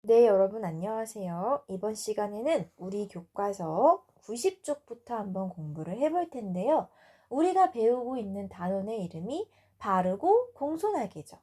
네, 여러분 안녕하세요. 이번 시간에는 우리 교과서 90쪽부터 한번 공부를 해볼 텐데요. 우리가 배우고 있는 단원의 이름이 바르고 공손하게죠.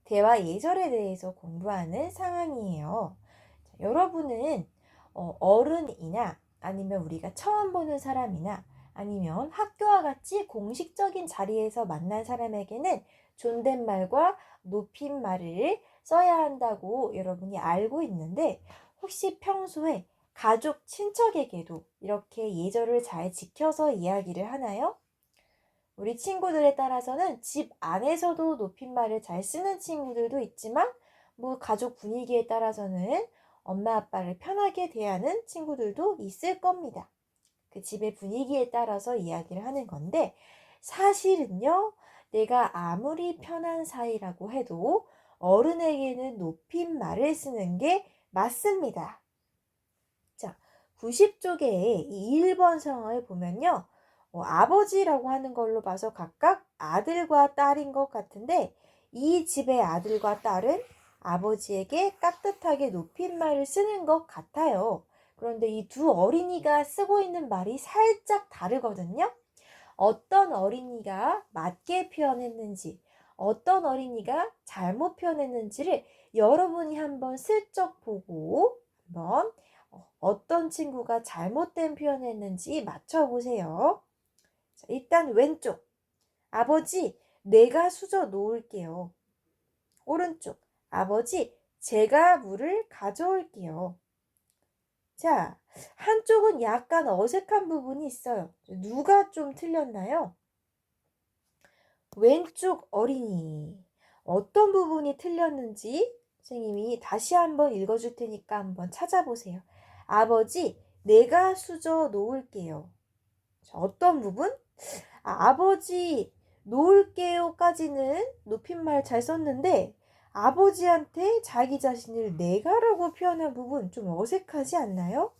대화 예절에 대해서 공부하는 상황이에요. 자, 여러분은 어른이나 아니면 우리가 처음 보는 사람이나 아니면 학교와 같이 공식적인 자리에서 만난 사람에게는 존댓말과 높임말을 써야 한다고 여러분이 알고 있는데 혹시 평소에 가족, 친척에게도 이렇게 예절을 잘 지켜서 이야기를 하나요? 우리 친구들에 따라서는 집 안에서도 높임말을 잘 쓰는 친구들도 있지만 가족 분위기에 따라서는 엄마 아빠를 편하게 대하는 친구들도 있을 겁니다. 그 집의 분위기에 따라서 이야기를 하는 건데 사실은요, 내가 아무리 편한 사이라고 해도 어른에게는 높임말을 쓰는 게 맞습니다. 자, 90쪽에 이 1번 상황을 보면요. 아버지라고 하는 걸로 봐서 각각 아들과 딸인 것 같은데 이 집의 아들과 딸은 아버지에게 깍듯하게 높임말을 쓰는 것 같아요. 그런데 이 두 어린이가 쓰고 있는 말이 살짝 다르거든요. 어떤 어린이가 맞게 표현했는지, 어떤 어린이가 잘못 표현했는지를 여러분이 한번 슬쩍 보고 한번 어떤 친구가 잘못된 표현했는지 맞춰보세요. 자, 일단 왼쪽. 아버지, 내가 수저 놓을게요. 오른쪽. 아버지, 제가 물을 가져올게요. 자, 한쪽은 약간 어색한 부분이 있어요. 누가 좀 틀렸나요? 왼쪽 어린이. 어떤 부분이 틀렸는지 선생님이 다시 한번 읽어줄 테니까 한번 찾아보세요. 아버지, 내가 수저 놓을게요. 자, 어떤 부분? 아버지, 놓을게요까지는 높임말 잘 썼는데 아버지한테 자기 자신을 내가라고 표현한 부분 좀 어색하지 않나요?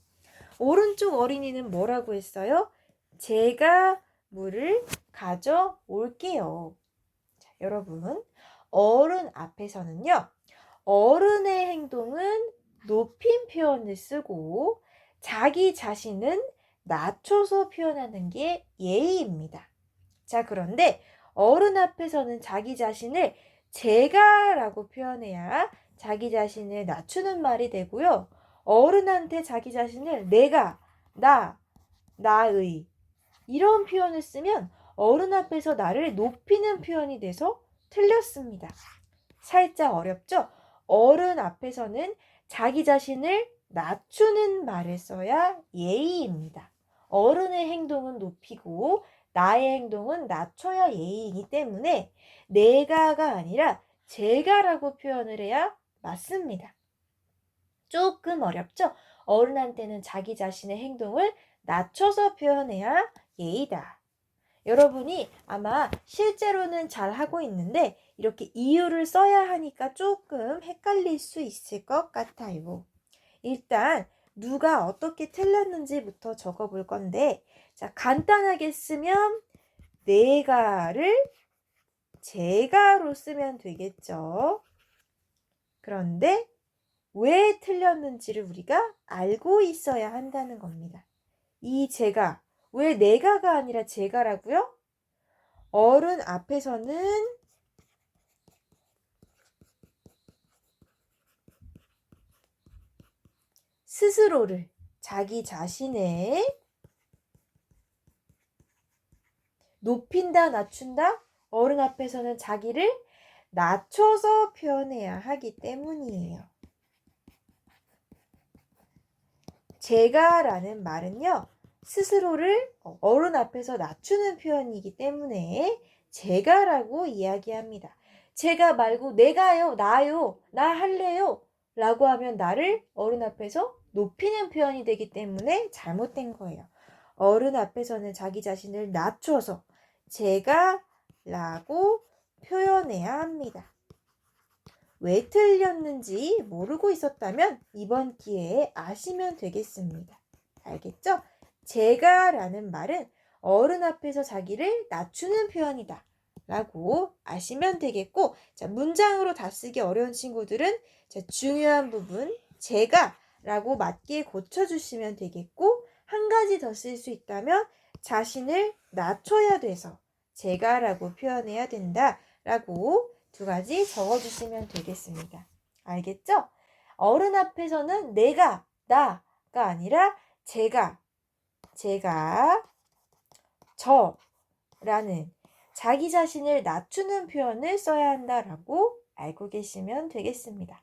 오른쪽 어린이는 뭐라고 했어요? 제가 물을 가져올게요. 자, 여러분, 어른 앞에서는요, 어른의 행동은 높임 표현을 쓰고 자기 자신은 낮춰서 표현하는 게 예의입니다. 자, 그런데 어른 앞에서는 자기 자신을 제가라고 표현해야 자기 자신을 낮추는 말이 되고요. 어른한테 자기 자신을 내가, 나의 이런 표현을 쓰면 어른 앞에서 나를 높이는 표현이 돼서 틀렸습니다. 살짝 어렵죠? 어른 앞에서는 자기 자신을 낮추는 말을 써야 예의입니다. 어른의 행동은 높이고 나의 행동은 낮춰야 예의이기 때문에 내가가 아니라 제가라고 표현을 해야 맞습니다. 조금 어렵죠? 어른한테는 자기 자신의 행동을 낮춰서 표현해야 예의다. 여러분이 아마 실제로는 잘 하고 있는데 이렇게 이유를 써야 하니까 조금 헷갈릴 수 있을 것 같아요. 일단 누가 어떻게 틀렸는지부터 적어볼 건데 자, 간단하게 쓰면 내가를 제가로 쓰면 되겠죠. 그런데 왜 틀렸는지를 우리가 알고 있어야 한다는 겁니다. 이 제가, 왜 내가가 아니라 제가라고요? 어른 앞에서는 스스로를, 자기 자신을 높인다, 낮춘다? 어른 앞에서는 자기를 낮춰서 표현해야 하기 때문이에요. 제가라는 말은요, 스스로를 어른 앞에서 낮추는 표현이기 때문에 제가라고 이야기합니다. 제가 말고 내가요, 나요, 나 할래요 라고 하면 나를 어른 앞에서 높이는 표현이 되기 때문에 잘못된 거예요. 어른 앞에서는 자기 자신을 낮춰서 제가 라고 표현해야 합니다. 왜 틀렸는지 모르고 있었다면 이번 기회에 아시면 되겠습니다. 알겠죠? 제가라는 말은 어른 앞에서 자기를 낮추는 표현이다 라고 아시면 되겠고, 자, 문장으로 다 쓰기 어려운 친구들은 자, 중요한 부분 제가 라고 맞게 고쳐주시면 되겠고, 한 가지 더 쓸 수 있다면 자신을 낮춰야 돼서 제가 라고 표현해야 된다 라고 두 가지 적어주시면 되겠습니다. 알겠죠? 어른 앞에서는 내가, 나가 아니라 제가, 저라는 자기 자신을 낮추는 표현을 써야 한다라고 알고 계시면 되겠습니다.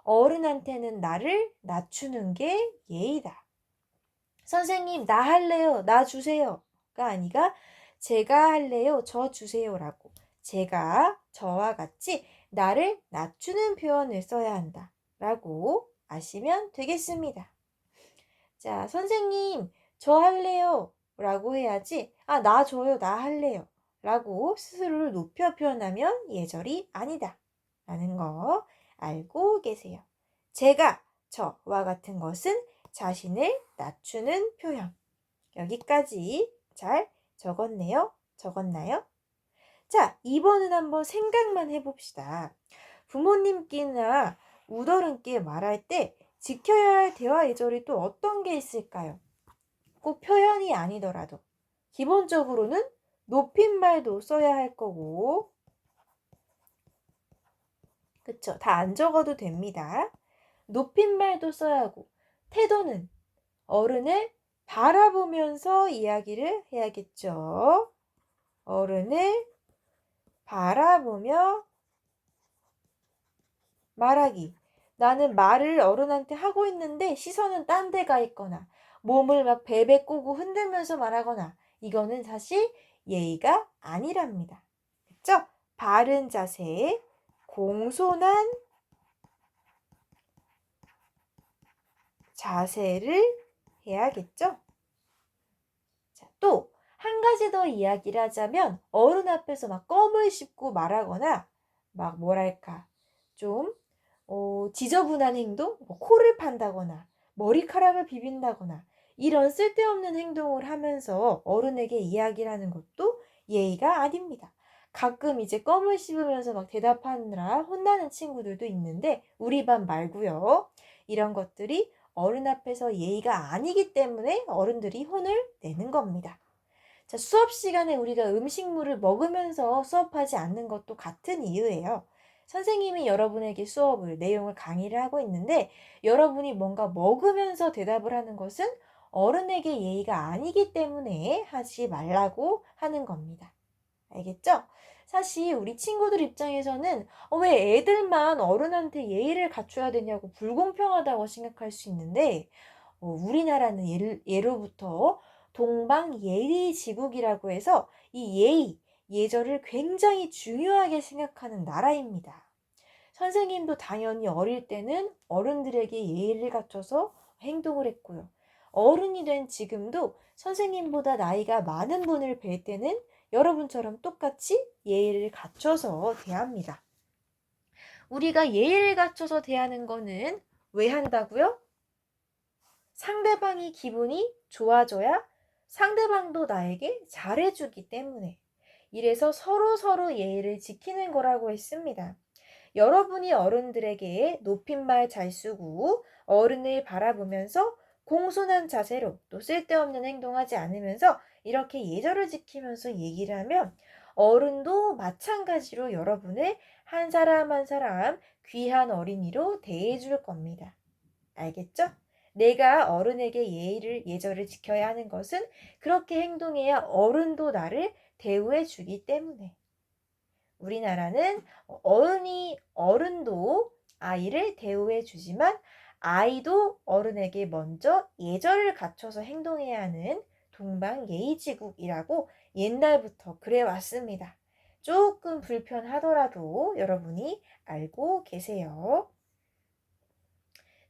어른한테는 나를 낮추는 게 예의다. 선생님, 나 할래요. 나 주세요가 아니라 제가 할래요. 저 주세요라고 제가, 저와 같이 나를 낮추는 표현을 써야 한다라고 아시면 되겠습니다. 자, 선생님, 저 할래요. 라고 해야지, 아, 나 줘요. 나 할래요. 라고 스스로를 높여 표현하면 예절이 아니다. 라는 거 알고 계세요. 제가, 저와 같은 것은 자신을 낮추는 표현. 여기까지 잘 적었네요. 적었나요? 자, 2번은 한번 생각만 해봅시다. 부모님께나 우더른께 말할 때 지켜야 할 대화 예절이 또 어떤 게 있을까요? 꼭 표현이 아니더라도 기본적으로는 높임말도 써야 할 거고, 그쵸? 다 안 적어도 됩니다. 높임말도 써야 하고, 태도는 어른을 바라보면서 이야기를 해야겠죠. 어른을 바라보며 말하기. 나는 말을 어른한테 하고 있는데 시선은 딴 데 가 있거나 몸을 막 베베 꼬고 흔들면서 말하거나 이거는 사실 예의가 아니랍니다. 그쵸? 바른 자세, 공손한 자세를 해야겠죠? 자, 또 한 가지 더 이야기를 하자면 어른 앞에서 막 껌을 씹고 말하거나 막 뭐랄까 좀 지저분한 행동, 뭐 코를 판다거나 머리카락을 비빈다거나 이런 쓸데없는 행동을 하면서 어른에게 이야기를 하는 것도 예의가 아닙니다. 가끔 이제 껌을 씹으면서 막 대답하느라 혼나는 친구들도 있는데 우리 반 말고요. 이런 것들이 어른 앞에서 예의가 아니기 때문에 어른들이 혼을 내는 겁니다. 자, 수업 시간에 우리가 음식물을 먹으면서 수업하지 않는 것도 같은 이유예요. 선생님이 여러분에게 수업을, 내용을 강의를 하고 있는데 여러분이 뭔가 먹으면서 대답을 하는 것은 어른에게 예의가 아니기 때문에 하지 말라고 하는 겁니다. 알겠죠? 사실 우리 친구들 입장에서는 왜 애들만 어른한테 예의를 갖춰야 되냐고 불공평하다고 생각할 수 있는데 우리나라는 예로부터 동방예의지국이라고 해서 이 예의, 예절을 굉장히 중요하게 생각하는 나라입니다. 선생님도 당연히 어릴 때는 어른들에게 예의를 갖춰서 행동을 했고요. 어른이 된 지금도 선생님보다 나이가 많은 분을 뵐 때는 여러분처럼 똑같이 예의를 갖춰서 대합니다. 우리가 예의를 갖춰서 대하는 거는 왜 한다고요? 상대방이 기분이 좋아져야 상대방도 나에게 잘해주기 때문에 이래서 서로 예의를 지키는 거라고 했습니다. 여러분이 어른들에게 높임말 잘 쓰고 어른을 바라보면서 공손한 자세로 또 쓸데없는 행동하지 않으면서 이렇게 예절을 지키면서 얘기를 하면 어른도 마찬가지로 여러분을 한 사람 한 사람 귀한 어린이로 대해줄 겁니다. 알겠죠? 내가 어른에게 예절을 지켜야 하는 것은 그렇게 행동해야 어른도 나를 대우해 주기 때문에. 우리나라는 어른도 아이를 대우해 주지만 아이도 어른에게 먼저 예절을 갖춰서 행동해야 하는 동방예의지국이라고 옛날부터 그래 왔습니다. 조금 불편하더라도 여러분이 알고 계세요.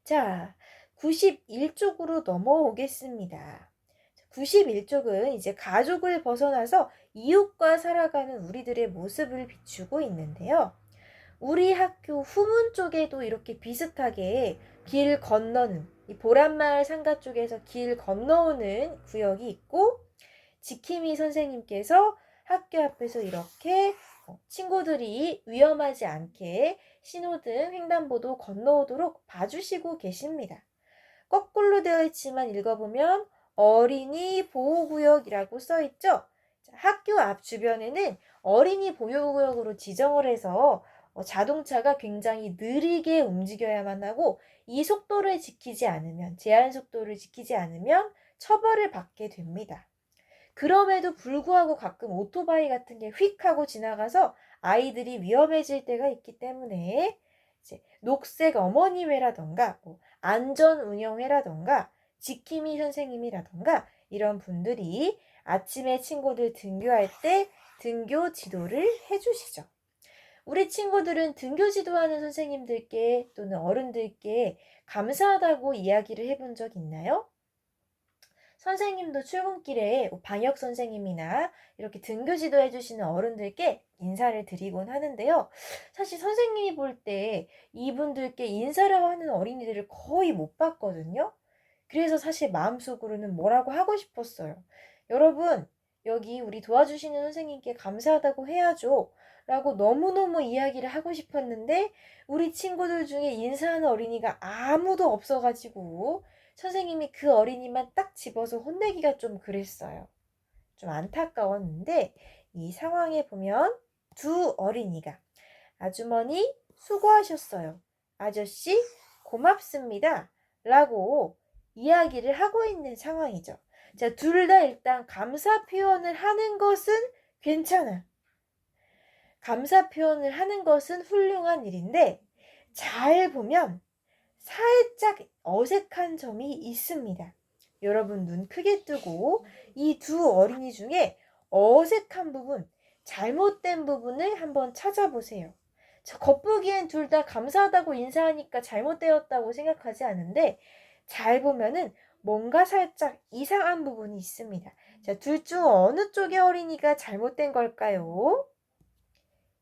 자, 91쪽으로 넘어오겠습니다. 91쪽은 이제 가족을 벗어나서 이웃과 살아가는 우리들의 모습을 비추고 있는데요. 우리 학교 후문 쪽에도 이렇게 비슷하게 길 건너는 이 보란마을 상가 쪽에서 길 건너오는 구역이 있고 지킴이 선생님께서 학교 앞에서 이렇게 친구들이 위험하지 않게 신호등, 횡단보도 건너오도록 봐주시고 계십니다. 거꾸로 되어 있지만 읽어보면 어린이 보호구역이라고 써있죠. 학교 앞 주변에는 어린이 보호구역으로 지정을 해서 자동차가 굉장히 느리게 움직여야만 하고 이 속도를 지키지 않으면, 제한 속도를 지키지 않으면 처벌을 받게 됩니다. 그럼에도 불구하고 가끔 오토바이 같은 게 휙 하고 지나가서 아이들이 위험해질 때가 있기 때문에 이제 녹색 어머니회라던가 안전운영회라던가 지킴이 선생님이라던가 이런 분들이 아침에 친구들 등교할 때 등교 지도를 해주시죠. 우리 친구들은 등교 지도하는 선생님들께 또는 어른들께 감사하다고 이야기를 해본 적 있나요? 선생님도 출근길에 방역 선생님이나 이렇게 등교 지도해 주시는 어른들께 인사를 드리곤 하는데요. 사실 선생님이 볼 때 이분들께 인사를 하는 어린이들을 거의 못 봤거든요. 그래서 사실 마음속으로는 뭐라고 하고 싶었어요. 여러분, 여기 우리 도와주시는 선생님께 감사하다고 해야죠. 라고 너무너무 이야기를 하고 싶었는데 우리 친구들 중에 인사하는 어린이가 아무도 없어가지고 선생님이 그 어린이만 딱 집어서 혼내기가 좀 그랬어요. 좀 안타까웠는데 이 상황에 보면 두 어린이가 아주머니 수고하셨어요. 아저씨 고맙습니다. 라고 이야기를 하고 있는 상황이죠. 자, 둘 다 일단 감사 표현을 하는 것은 괜찮아. 감사 표현을 하는 것은 훌륭한 일인데 잘 보면 살짝 어색한 점이 있습니다. 여러분 눈 크게 뜨고 이 두 어린이 중에 어색한 부분, 잘못된 부분을 한번 찾아보세요. 겉보기엔 둘 다 감사하다고 인사하니까 잘못되었다고 생각하지 않은데 잘 보면은 뭔가 살짝 이상한 부분이 있습니다. 자, 둘 중 어느 쪽의 어린이가 잘못된 걸까요?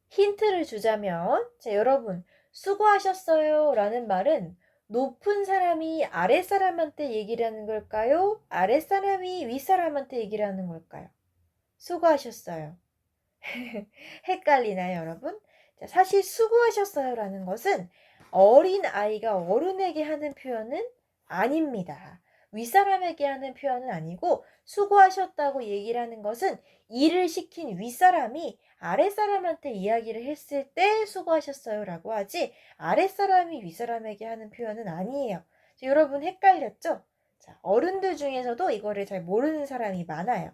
힌트를 주자면, 자, 여러분, 수고하셨어요 라는 말은 높은 사람이 아랫사람한테 얘기를 하는 걸까요? 아랫사람이 윗사람한테 얘기를 하는 걸까요? 수고하셨어요. 헷갈리나요, 여러분? 자, 사실 수고하셨어요 라는 것은 어린 아이가 어른에게 하는 표현은 아닙니다. 윗사람에게 하는 표현은 아니고 수고하셨다고 얘기를 하는 것은 일을 시킨 윗사람이 아랫사람한테 이야기를 했을 때 수고하셨어요 라고 하지 아랫사람이 윗사람에게 하는 표현은 아니에요. 자, 여러분 헷갈렸죠? 자, 어른들 중에서도 이거를 잘 모르는 사람이 많아요.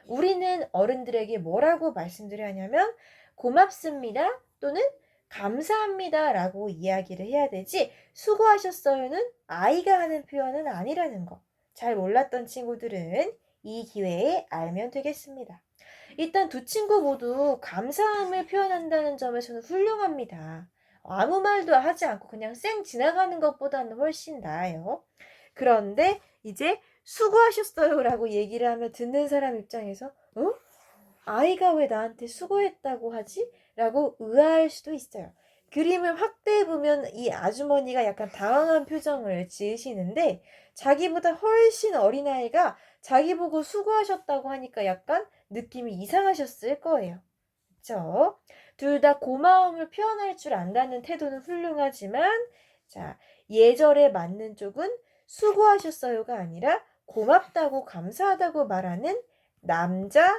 우리는 어른들에게 뭐라고 말씀드려야 하냐면 고맙습니다 또는 감사합니다 라고 이야기를 해야 되지 수고하셨어요는 아이가 하는 표현은 아니라는 거. 잘 몰랐던 친구들은 이 기회에 알면 되겠습니다. 일단 두 친구 모두 감사함을 표현한다는 점에서는 훌륭합니다. 아무 말도 하지 않고 그냥 쌩 지나가는 것보다는 훨씬 나아요. 그런데 이제 수고하셨어요 라고 얘기를 하면 듣는 사람 입장에서 아이가 왜 나한테 수고했다고 하지? 라고 의아할 수도 있어요. 그림을 확대해 보면 이 아주머니가 약간 당황한 표정을 지으시는데 자기보다 훨씬 어린아이가 자기 보고 수고하셨다고 하니까 약간 느낌이 이상하셨을 거예요. 그쵸? 둘 다 고마움을 표현할 줄 안다는 태도는 훌륭하지만 자, 예절에 맞는 쪽은 수고하셨어요가 아니라 고맙다고 감사하다고 말하는 남자아이가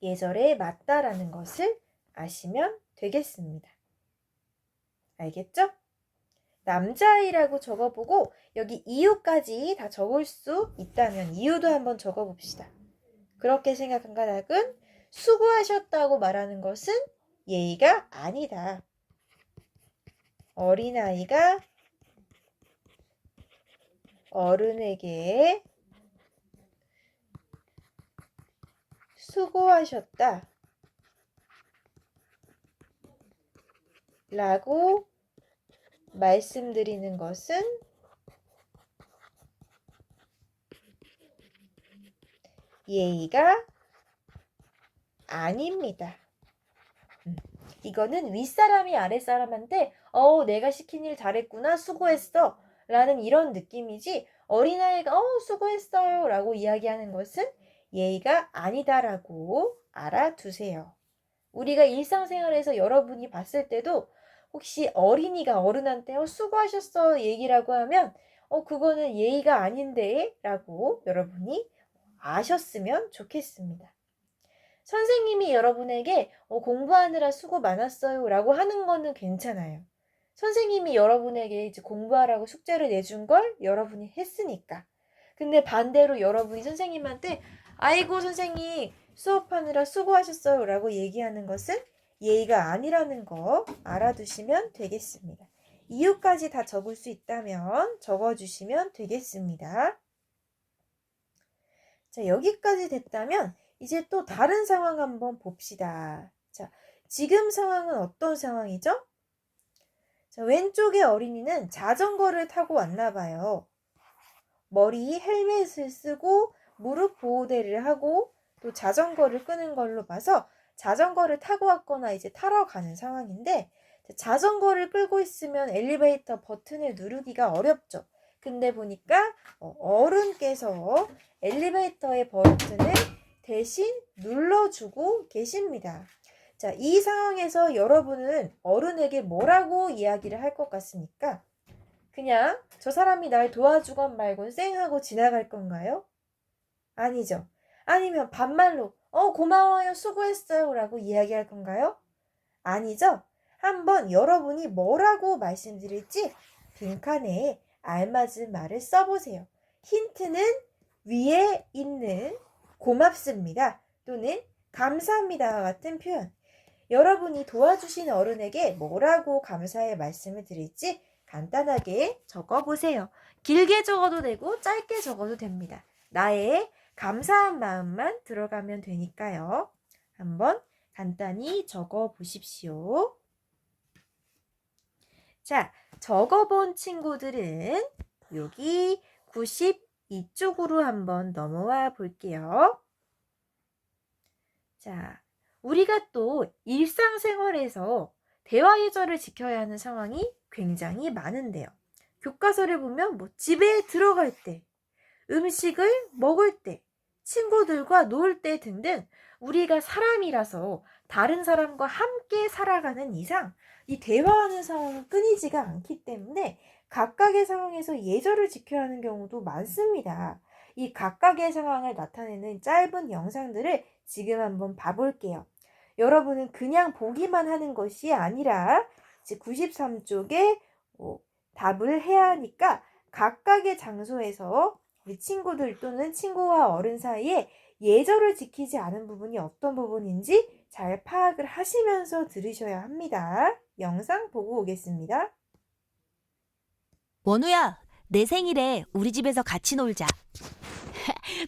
예절에 맞다라는 것을 아시면 되겠습니다. 알겠죠? 남자아이라고 적어보고 여기 이유까지 다 적을 수 있다면 이유도 한번 적어봅시다. 그렇게 생각한 까닭은 수고하셨다고 말하는 것은 예의가 아니다. 어린아이가 어른에게 수고하셨다 라고 말씀드리는 것은 예의가 아닙니다. 이거는 윗사람이 아랫사람한테 내가 시킨 일 잘했구나 수고했어 라는 이런 느낌이지 어린아이가 수고했어요 라고 이야기하는 것은 예의가 아니다라고 알아두세요. 우리가 일상생활에서 여러분이 봤을 때도 혹시 어린이가 어른한테 수고하셨어 얘기라고 하면 그거는 예의가 아닌데 라고 여러분이 아셨으면 좋겠습니다. 선생님이 여러분에게 공부하느라 수고 많았어요 라고 하는 거는 괜찮아요. 선생님이 여러분에게 이제 공부하라고 숙제를 내준 걸 여러분이 했으니까. 근데 반대로 여러분이 선생님한테 아이고 선생님 수업하느라 수고하셨어요 라고 얘기하는 것은 예의가 아니라는 거 알아두시면 되겠습니다. 이유까지 다 적을 수 있다면 적어주시면 되겠습니다. 자, 여기까지 됐다면 이제 또 다른 상황 한번 봅시다. 자, 지금 상황은 어떤 상황이죠? 자, 왼쪽의 어린이는 자전거를 타고 왔나 봐요. 머리에 헬멧을 쓰고 무릎 보호대를 하고 또 자전거를 끄는 걸로 봐서 자전거를 타고 왔거나 이제 타러 가는 상황인데 자전거를 끌고 있으면 엘리베이터 버튼을 누르기가 어렵죠. 근데 보니까 어른께서 엘리베이터의 버튼을 대신 눌러주고 계십니다. 자, 이 상황에서 여러분은 어른에게 뭐라고 이야기를 할 것 같습니까? 그냥 저 사람이 날 도와주건 말건 쌩하고 지나갈 건가요? 아니죠. 아니면 반말로 고마워요 수고했어요 라고 이야기할 건가요? 아니죠. 한번 여러분이 뭐라고 말씀드릴지 빈칸에 알맞은 말을 써보세요. 힌트는 위에 있는 고맙습니다 또는 감사합니다와 같은 표현. 여러분이 도와주신 어른에게 뭐라고 감사의 말씀을 드릴지 간단하게 적어보세요. 길게 적어도 되고 짧게 적어도 됩니다. 나의 감사한 마음만 들어가면 되니까요. 한번 간단히 적어보십시오. 자, 적어본 친구들은 여기 92쪽으로 한번 넘어와 볼게요. 자, 우리가 또 일상생활에서 대화 예절을 지켜야 하는 상황이 굉장히 많은데요. 교과서를 보면 집에 들어갈 때, 음식을 먹을 때, 친구들과 놀 때 등등 우리가 사람이라서 다른 사람과 함께 살아가는 이상 이 대화하는 상황은 끊이지가 않기 때문에 각각의 상황에서 예절을 지켜야 하는 경우도 많습니다. 이 각각의 상황을 나타내는 짧은 영상들을 지금 한번 봐볼게요. 여러분은 그냥 보기만 하는 것이 아니라 93쪽에 답을 해야 하니까 각각의 장소에서 우리 친구들 또는 친구와 어른 사이에 예절을 지키지 않은 부분이 어떤 부분인지 잘 파악을 하시면서 들으셔야 합니다. 영상 보고 오겠습니다. 원우야, 내 생일에 우리 집에서 같이 놀자.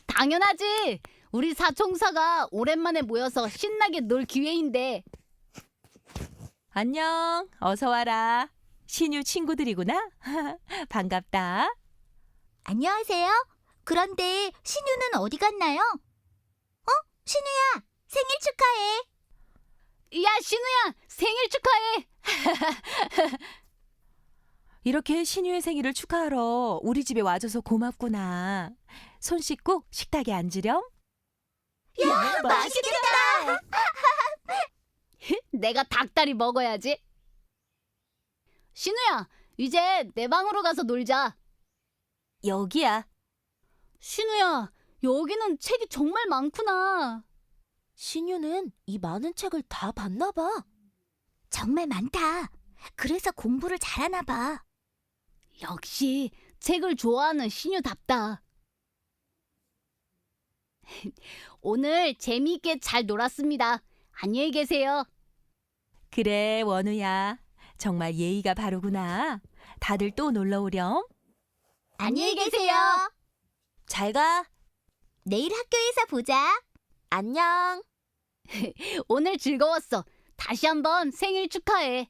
당연하지. 우리 사총사가 오랜만에 모여서 신나게 놀 기회인데. 안녕, 어서 와라. 신유 친구들이구나. 반갑다. 안녕하세요. 그런데 신유는 어디 갔나요? 신유야, 생일 축하해. 야, 신우야, 생일 축하해. 이렇게 신유의 생일을 축하하러 우리 집에 와줘서 고맙구나. 손 씻고 식탁에 앉으렴. 야, 맛있겠다. 내가 닭다리 먹어야지. 신우야, 이제 내 방으로 가서 놀자. 여기야. 신우야, 여기는 책이 정말 많구나. 신유는 이 많은 책을 다 봤나 봐. 정말 많다. 그래서 공부를 잘하나 봐. 역시 책을 좋아하는 신우답다. 오늘 재미있게 잘 놀았습니다. 안녕히 계세요. 그래, 원우야. 정말 예의가 바르구나. 다들 또 놀러 오렴. 안녕히 계세요. 잘 가. 내일 학교에서 보자. 안녕. 오늘 즐거웠어. 다시 한번 생일 축하해.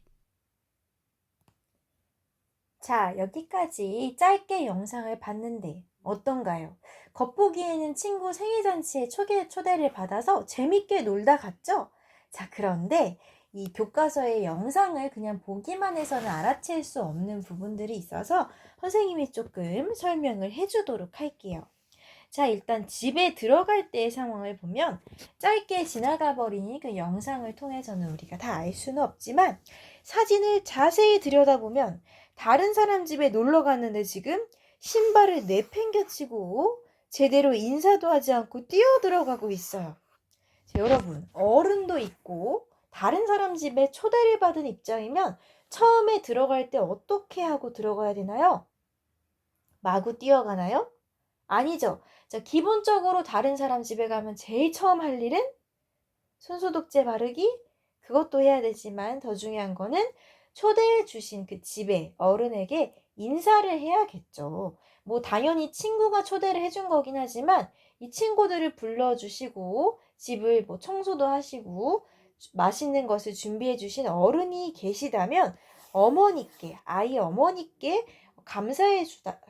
자, 여기까지 짧게 영상을 봤는데 어떤가요? 겉보기에는 친구 생일잔치에 초대를 받아서 재밌게 놀다 갔죠? 자, 그런데 이 교과서의 영상을 그냥 보기만 해서는 알아챌 수 없는 부분들이 있어서 선생님이 조금 설명을 해주도록 할게요. 자, 일단 집에 들어갈 때의 상황을 보면 짧게 지나가 버린 그 영상을 통해서는 우리가 다 알 수는 없지만 사진을 자세히 들여다보면 다른 사람 집에 놀러 갔는데 지금 신발을 내팽겨치고 제대로 인사도 하지 않고 뛰어 들어가고 있어요. 자, 여러분, 어른도 있고 다른 사람 집에 초대를 받은 입장이면 처음에 들어갈 때 어떻게 하고 들어가야 되나요? 마구 뛰어가나요? 아니죠. 자, 기본적으로 다른 사람 집에 가면 제일 처음 할 일은 손소독제 바르기? 그것도 해야 되지만 더 중요한 거는 초대해 주신 그 집에 어른에게 인사를 해야겠죠. 뭐 당연히 친구가 초대를 해준 거긴 하지만 이 친구들을 불러주시고 집을 뭐 청소도 하시고 맛있는 것을 준비해 주신 어른이 계시다면 어머니께, 아이 어머니께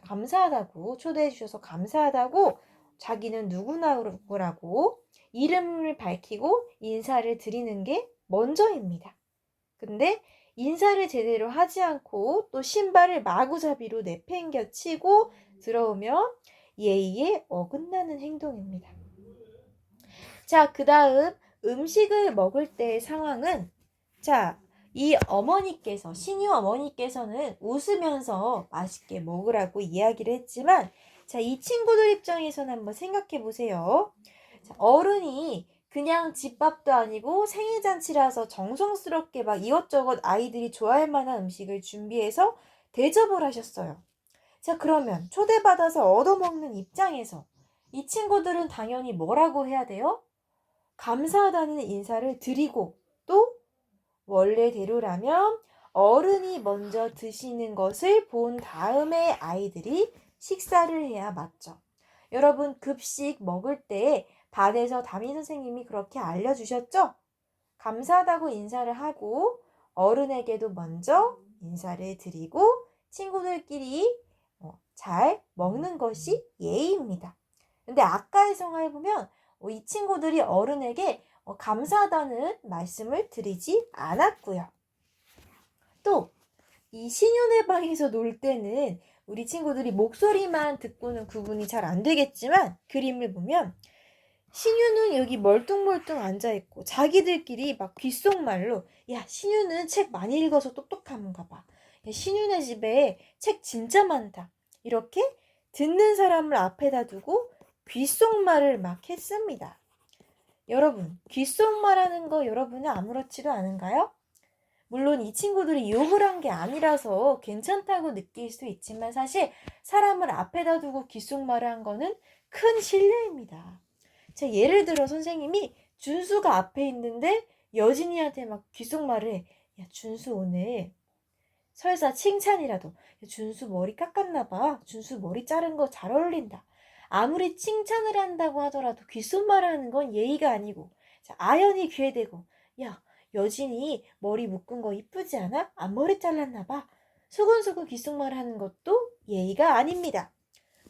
감사하다고, 초대해 주셔서 감사하다고, 자기는 누구라고 이름을 밝히고 인사를 드리는 게 먼저입니다. 근데 인사를 제대로 하지 않고 또 신발을 마구잡이로 내팽겨치고 들어오면 예의에 어긋나는 행동입니다. 자, 그 다음 음식을 먹을 때의 상황은, 자, 이 어머니께서, 신유 어머니께서는 웃으면서 맛있게 먹으라고 이야기를 했지만, 자, 이 친구들 입장에서는 한번 생각해 보세요. 자, 어른이 그냥 집밥도 아니고 생일잔치라서 정성스럽게 막 이것저것 아이들이 좋아할 만한 음식을 준비해서 대접을 하셨어요. 자, 그러면 초대받아서 얻어먹는 입장에서 이 친구들은 당연히 뭐라고 해야 돼요? 감사하다는 인사를 드리고, 또 원래대로라면 어른이 먼저 드시는 것을 본 다음에 아이들이 식사를 해야 맞죠. 여러분, 급식 먹을 때 반에서 담임 선생님이 그렇게 알려주셨죠? 감사하다고 인사를 하고 어른에게도 먼저 인사를 드리고 친구들끼리 잘 먹는 것이 예의입니다. 근데 아까의 상황을 보면 이 친구들이 어른에게 감사하다는 말씀을 드리지 않았고요. 또 이 신윤의 방에서 놀 때는 우리 친구들이 목소리만 듣고는 구분이 잘 안 되겠지만 그림을 보면 신유는 여기 멀뚱멀뚱 앉아있고 자기들끼리 막 귓속말로 야, 신유는 책 많이 읽어서 똑똑한가 봐. 야, 신유네 집에 책 진짜 많다. 이렇게 듣는 사람을 앞에다 두고 귓속말을 막 했습니다. 여러분, 귓속말하는 거 여러분은 아무렇지도 않은가요? 물론 이 친구들이 욕을 한 게 아니라서 괜찮다고 느낄 수 있지만 사실 사람을 앞에다 두고 귓속말을 한 거는 큰 실례입니다. 자, 예를 들어 선생님이 준수가 앞에 있는데 여진이한테 막 귓속말을 해. 야, 준수 오늘 설사 칭찬이라도 야, 준수 머리 깎았나 봐. 준수 머리 자른 거 잘 어울린다. 아무리 칭찬을 한다고 하더라도 귓속말을 하는 건 예의가 아니고, 자, 아연이 귀에 대고 야, 여진이 머리 묶은 거 이쁘지 않아? 앞머리 잘랐나 봐. 수근수근 귓속말 하는 것도 예의가 아닙니다.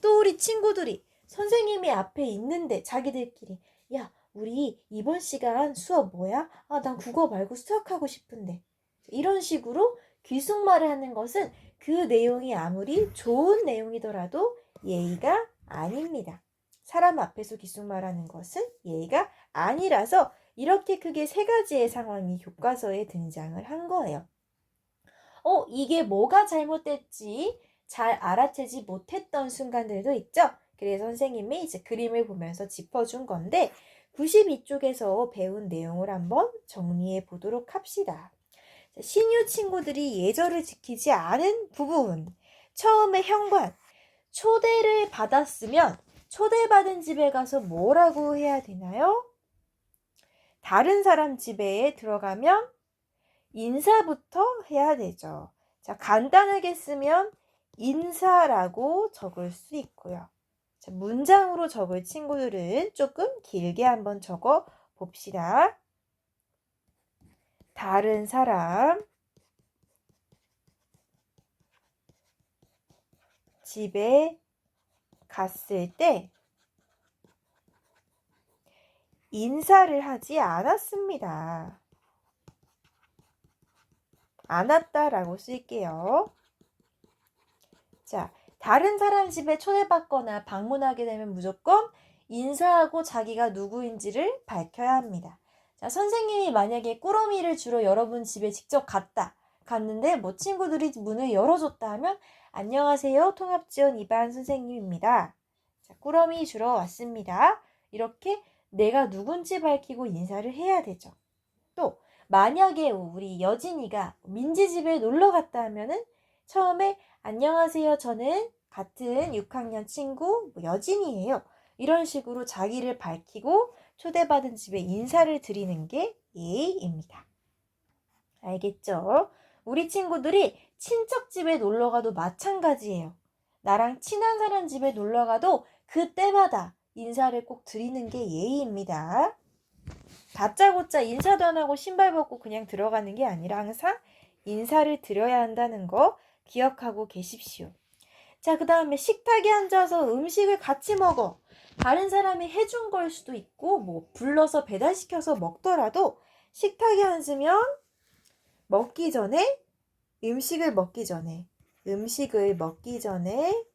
또 우리 친구들이 선생님이 앞에 있는데 자기들끼리 야, 우리 이번 시간 수업 뭐야? 아, 난 국어 말고 수학하고 싶은데. 이런 식으로 귓속말을 하는 것은 그 내용이 아무리 좋은 내용이더라도 예의가 아닙니다. 사람 앞에서 귓속말하는 것은 예의가 아니라서 이렇게 크게 세 가지의 상황이 교과서에 등장을 한 거예요. 이게 뭐가 잘못됐지 잘 알아채지 못했던 순간들도 있죠. 그래서 선생님이 이제 그림을 보면서 짚어준 건데 92쪽에서 배운 내용을 한번 정리해 보도록 합시다. 신유 친구들이 예절을 지키지 않은 부분. 처음에 현관, 초대를 받았으면 초대받은 집에 가서 뭐라고 해야 되나요? 다른 사람 집에 들어가면 인사부터 해야 되죠. 자, 간단하게 쓰면 인사라고 적을 수 있고요. 자, 문장으로 적을 친구들은 조금 길게 한번 적어 봅시다. 다른 사람 집에 갔을 때 인사를 하지 않았습니다. 않았다라고 쓸게요. 자, 다른 사람 집에 초대받거나 방문하게 되면 무조건 인사하고 자기가 누구인지를 밝혀야 합니다. 자, 선생님이 만약에 꾸러미를 주러 여러분 집에 직접 갔는데 뭐 친구들이 문을 열어줬다 하면 안녕하세요. 통합지원 이반 선생님입니다. 자, 꾸러미 주러 왔습니다. 이렇게 내가 누군지 밝히고 인사를 해야 되죠. 또 만약에 우리 여진이가 민지 집에 놀러 갔다 하면은 처음에 안녕하세요. 저는 같은 6학년 친구 여진이에요. 이런 식으로 자기를 밝히고 초대받은 집에 인사를 드리는 게 예의입니다. 알겠죠? 우리 친구들이 친척 집에 놀러 가도 마찬가지예요. 나랑 친한 사람 집에 놀러 가도 그때마다 인사를 꼭 드리는 게 예의입니다. 다짜고짜 인사도 안 하고 신발 벗고 그냥 들어가는 게 아니라 항상 인사를 드려야 한다는 거 기억하고 계십시오. 자, 그 다음에 식탁에 앉아서 음식을 같이 먹어. 다른 사람이 해준 걸 수도 있고 뭐 불러서 배달시켜서 먹더라도 식탁에 앉으면 음식을 먹기 전에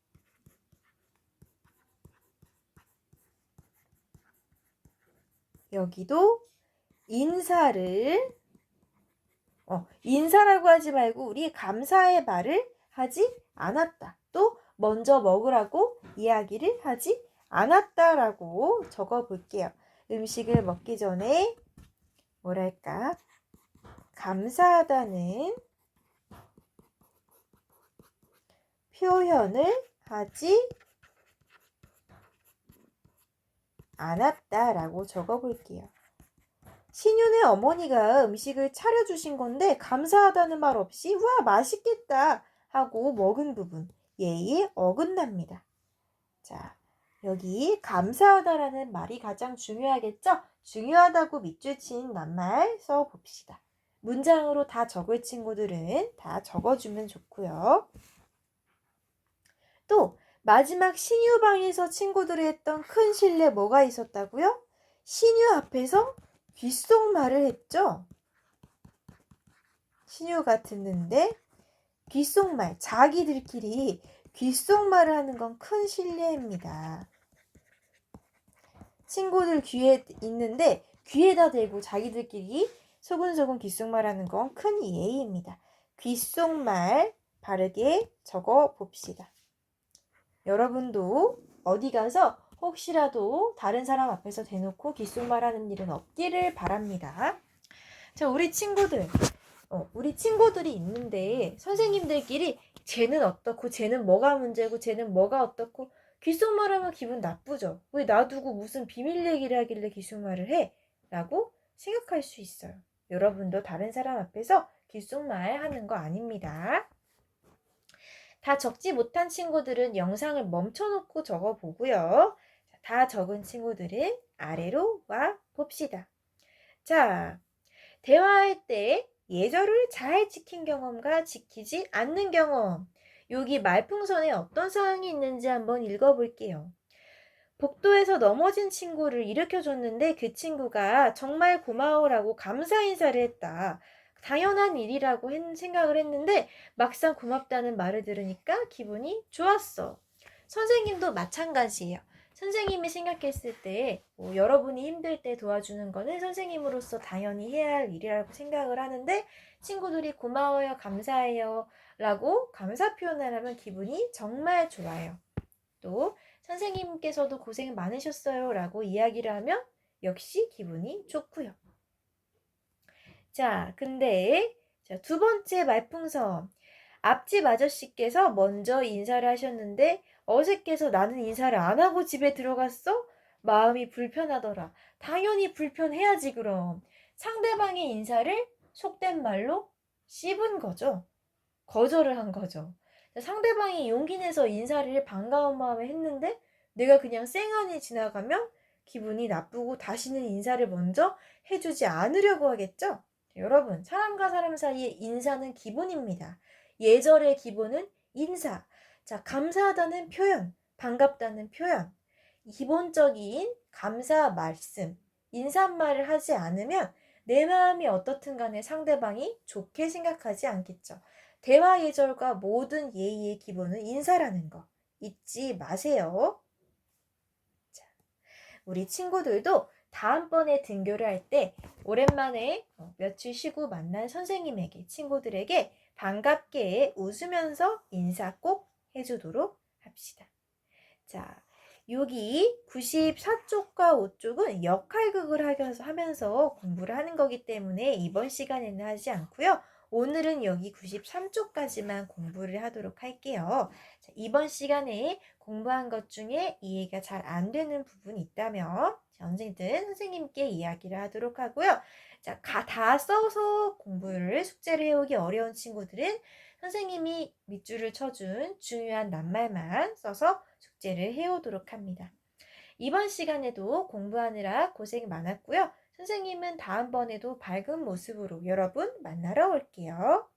여기도 인사라고 하지 말고 우리 감사의 말을 하지 않았다. 또 먼저 먹으라고 이야기를 하지 않았다라고 적어 볼게요. 음식을 먹기 전에 감사하다는 표현을 하지 않았다라고 적어 볼게요. 신윤의 어머니가 음식을 차려주신 건데 감사하다는 말 없이 와 맛있겠다 하고 먹은 부분 예의에 어긋납니다. 자, 여기 감사하다라는 말이 가장 중요하겠죠? 중요하다고 밑줄 친 낱말 써봅시다. 문장으로 다 적을 친구들은 다 적어주면 좋고요. 또 마지막 신유 방에서 친구들이 했던 큰 실례 뭐가 있었다고요? 신유 앞에서 귓속말을 했죠? 신유가 듣는데 귓속말, 자기들끼리 귓속말을 하는 건 큰 실례입니다. 친구들 귀에 있는데 귀에다 대고 자기들끼리 소근소근 귓속말 하는 건 큰 예의입니다. 귓속말 바르게 적어 봅시다. 여러분도 어디 가서 혹시라도 다른 사람 앞에서 대놓고 귓속말 하는 일은 없기를 바랍니다. 자, 우리 친구들이 있는데 선생님들끼리 쟤는 어떻고 쟤는 뭐가 문제고 쟤는 뭐가 어떻고 귓속말하면 기분 나쁘죠. 왜 놔두고 무슨 비밀 얘기를 하길래 귓속말을 해? 라고 생각할 수 있어요. 여러분도 다른 사람 앞에서 귓속말 하는 거 아닙니다. 다 적지 못한 친구들은 영상을 멈춰놓고 적어보고요. 다 적은 친구들은 아래로 와 봅시다. 자, 대화할 때 예절을 잘 지킨 경험과 지키지 않는 경험. 여기 말풍선에 어떤 사항이 있는지 한번 읽어볼게요. 복도에서 넘어진 친구를 일으켜줬는데 그 친구가 정말 고마워라고 감사 인사를 했다. 당연한 일이라고 생각을 했는데 막상 고맙다는 말을 들으니까 기분이 좋았어. 선생님도 마찬가지예요. 선생님이 생각했을 때 여러분이 힘들 때 도와주는 거는 선생님으로서 당연히 해야 할 일이라고 생각을 하는데 친구들이 고마워요, 감사해요 라고 감사 표현을 하면 기분이 정말 좋아요. 또 선생님께서도 고생 많으셨어요 라고 이야기를 하면 역시 기분이 좋고요. 자, 근데 두 번째 말풍선. 앞집 아저씨께서 먼저 인사를 하셨는데 어색해서 나는 인사를 안 하고 집에 들어갔어? 마음이 불편하더라. 당연히 불편해야지 그럼. 상대방의 인사를 속된 말로 씹은 거죠. 거절을 한 거죠. 상대방이 용기 내서 인사를 반가운 마음에 했는데 내가 그냥 쌩하니 지나가면 기분이 나쁘고 다시는 인사를 먼저 해주지 않으려고 하겠죠? 여러분, 사람과 사람 사이의 인사는 기본입니다. 예절의 기본은 인사. 자, 감사하다는 표현, 반갑다는 표현. 기본적인 감사 말씀, 인사말을 하지 않으면 내 마음이 어떻든 간에 상대방이 좋게 생각하지 않겠죠. 대화 예절과 모든 예의의 기본은 인사라는 거 잊지 마세요. 자, 우리 친구들도 다음번에 등교를 할 때 오랜만에 며칠 쉬고 만난 선생님에게, 친구들에게 반갑게 웃으면서 인사 꼭 해주도록 합시다. 자, 여기 94쪽과 5쪽은 역할극을 하면서 공부를 하는 거기 때문에 이번 시간에는 하지 않고요. 오늘은 여기 93쪽까지만 공부를 하도록 할게요. 자, 이번 시간에 공부한 것 중에 이해가 잘 안 되는 부분이 있다면 언제든 선생님께 이야기를 하도록 하고요. 자, 다 써서 공부를, 숙제를 해오기 어려운 친구들은 선생님이 밑줄을 쳐준 중요한 낱말만 써서 숙제를 해오도록 합니다. 이번 시간에도 공부하느라 고생 많았고요. 선생님은 다음번에도 밝은 모습으로 여러분 만나러 올게요.